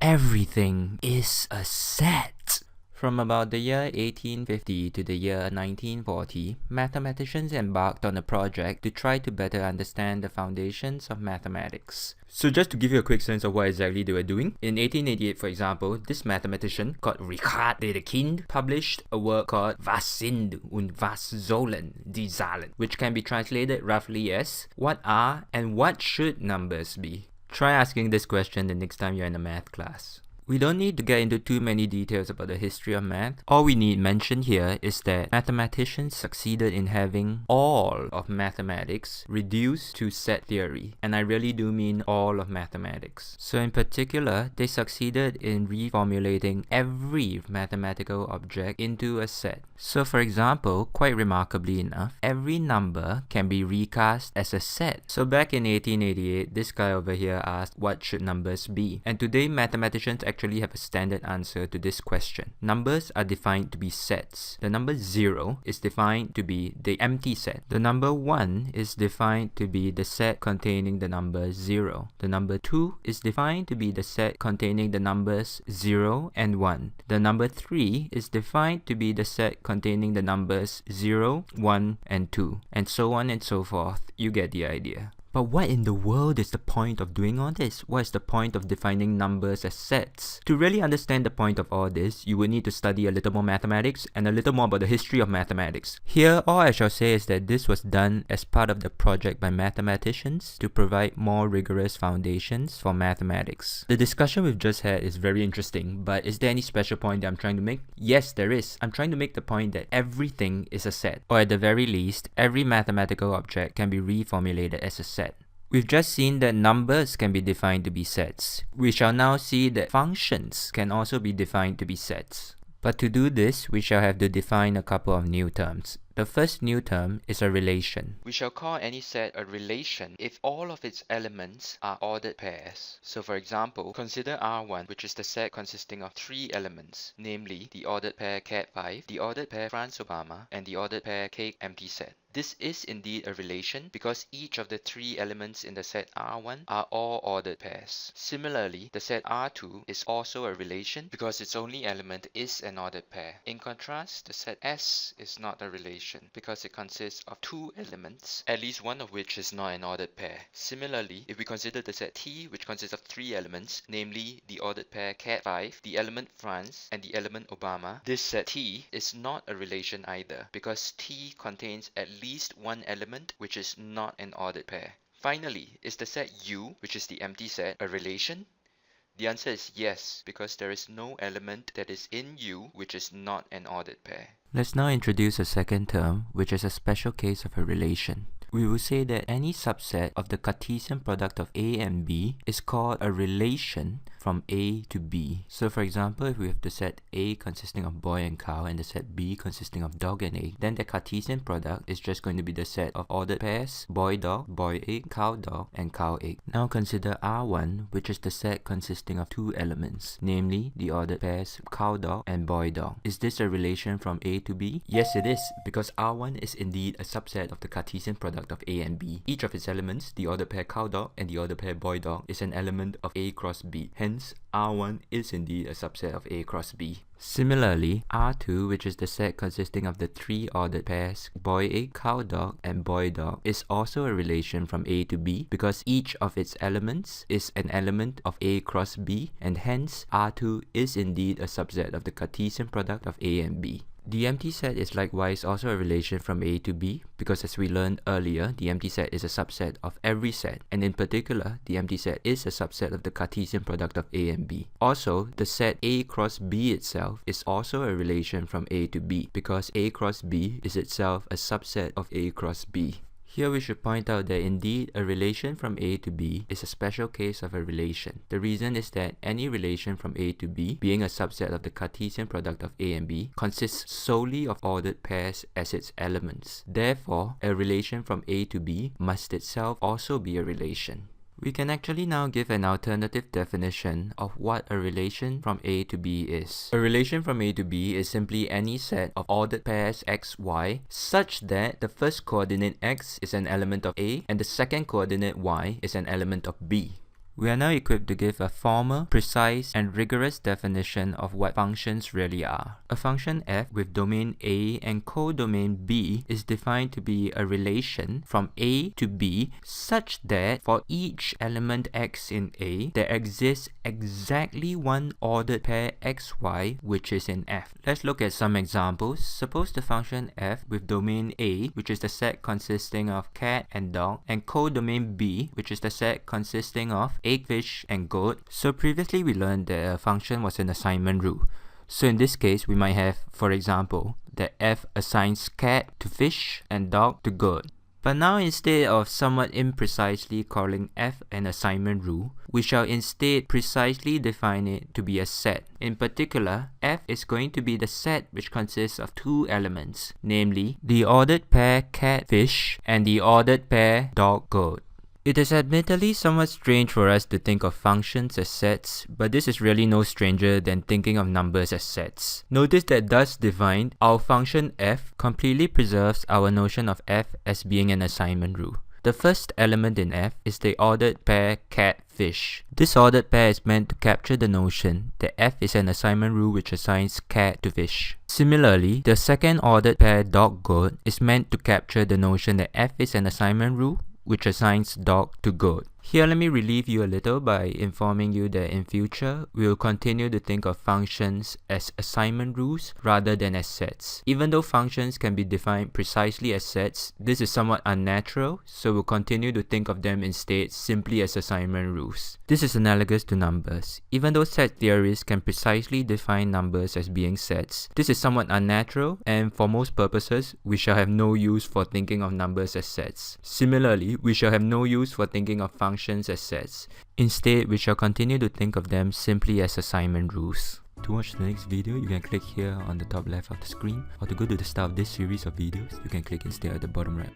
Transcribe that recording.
everything is a set. From about the year 1850 to the year 1940, mathematicians embarked on a project to try to better understand the foundations of mathematics. So just to give you a quick sense of what exactly they were doing, in 1888, for example, this mathematician called Richard Dedekind published a work called Was sind und was sollen die Zahlen, which can be translated roughly as what are and what should numbers be. Try asking this question the next time you're in a math class. We don't need to get into too many details about the history of math. All we need mention here is that mathematicians succeeded in having all of mathematics reduced to set theory. And I really do mean all of mathematics. So in particular, they succeeded in reformulating every mathematical object into a set. So for example, quite remarkably enough, every number can be recast as a set. So back in 1888, this guy over here asked what should numbers be? And today mathematicians actually have a standard answer to this question. Numbers are defined to be sets. The number 0 is defined to be the empty set. The number 1 is defined to be the set containing the number 0. The number 2 is defined to be the set containing the numbers 0 and 1. The number 3 is defined to be the set containing the numbers 0, 1, and 2. And so on and so forth. You get the idea. But what in the world is the point of doing all this? What is the point of defining numbers as sets? To really understand the point of all this, you will need to study a little more mathematics and a little more about the history of mathematics. Here, all I shall say is that this was done as part of the project by mathematicians to provide more rigorous foundations for mathematics. The discussion we've just had is very interesting, but is there any special point that I'm trying to make? Yes, there is. I'm trying to make the point that everything is a set, or at the very least, every mathematical object can be reformulated as a set. We've just seen that numbers can be defined to be sets. We shall now see that functions can also be defined to be sets. But to do this, we shall have to define a couple of new terms. The first new term is a relation. We shall call any set a relation if all of its elements are ordered pairs. So for example, consider R1, which is the set consisting of 3 elements, namely the ordered pair Cat5, the ordered pair Franz Obama, and the ordered pair Cake empty set. This is indeed a relation because each of the 3 elements in the set R1 are all ordered pairs. Similarly, the set R2 is also a relation because its only element is an ordered pair. In contrast, the set S is not a relation because it consists of 2 elements, at least one of which is not an ordered pair. Similarly, if we consider the set T, which consists of 3 elements, namely the ordered pair Cat5, the element Franz, and the element Obama, this set T is not a relation either because T contains at least one element which is not an ordered pair. Finally, is the set U, which is the empty set, a relation? The answer is yes, because there is no element that is in U which is not an ordered pair. Let's now introduce a second term, which is a special case of a relation. We will say that any subset of the Cartesian product of A and B is called a relation from A to B. So for example, if we have the set A consisting of boy and cow and the set B consisting of dog and egg, then the Cartesian product is just going to be the set of ordered pairs boy dog, boy egg, cow dog, and cow egg. Now consider R1, which is the set consisting of 2 elements, namely the ordered pairs cow dog and boy dog. Is this a relation from A to B? Yes, it is, because R1 is indeed a subset of the Cartesian product of A and B. Each of its elements, the ordered pair cow dog and the ordered pair boy dog, is an element of A cross B. Hence, R1 is indeed a subset of A cross B. Similarly, R2, which is the set consisting of the 3 ordered pairs boy egg, cow dog, and boy dog, is also a relation from A to B because each of its elements is an element of A cross B, and hence R2 is indeed a subset of the Cartesian product of A and B. The empty set is likewise also a relation from A to B because, as we learned earlier, the empty set is a subset of every set, and in particular, the empty set is a subset of the Cartesian product of A and B. Also, the set A cross B itself is also a relation from A to B because A cross B is itself a subset of A cross B. Here we should point out that indeed a relation from A to B is a special case of a relation. The reason is that any relation from A to B, being a subset of the Cartesian product of A and B, consists solely of ordered pairs as its elements. Therefore, a relation from A to B must itself also be a relation. We can actually now give an alternative definition of what a relation from A to B is. A relation from A to B is simply any set of ordered pairs x, y such that the first coordinate x is an element of A and the second coordinate y is an element of B. We are now equipped to give a formal, precise, and rigorous definition of what functions really are. A function f with domain A and codomain B is defined to be a relation from A to B such that for each element x in A, there exists exactly one ordered pair xy which is in f. Let's look at some examples. Suppose the function f with domain A, which is the set consisting of cat and dog, and codomain B, which is the set consisting of egg, fish, and goat. So previously we learned that a function was an assignment rule. So in this case, we might have, for example, that f assigns cat to fish and dog to goat. But now instead of somewhat imprecisely calling f an assignment rule, we shall instead precisely define it to be a set. In particular, f is going to be the set which consists of two elements, namely the ordered pair cat-fish and the ordered pair dog-goat. It is admittedly somewhat strange for us to think of functions as sets, but this is really no stranger than thinking of numbers as sets. Notice that thus defined, our function f completely preserves our notion of f as being an assignment rule. The first element in f is the ordered pair cat-fish. This ordered pair is meant to capture the notion that f is an assignment rule which assigns cat to fish. Similarly, the second ordered pair dog-goat is meant to capture the notion that f is an assignment rule which assigns dog to goat. Here, let me relieve you a little by informing you that in future, we will continue to think of functions as assignment rules rather than as sets. Even though functions can be defined precisely as sets, this is somewhat unnatural, so we'll continue to think of them instead simply as assignment rules. This is analogous to numbers. Even though set theorists can precisely define numbers as being sets, this is somewhat unnatural, and for most purposes, we shall have no use for thinking of numbers as sets. Similarly, we shall have no use for thinking of functions as sets. Instead, we shall continue to think of them simply as assignment rules. To watch the next video, you can click here on the top left of the screen, or to go to the start of this series of videos, you can click instead at the bottom right.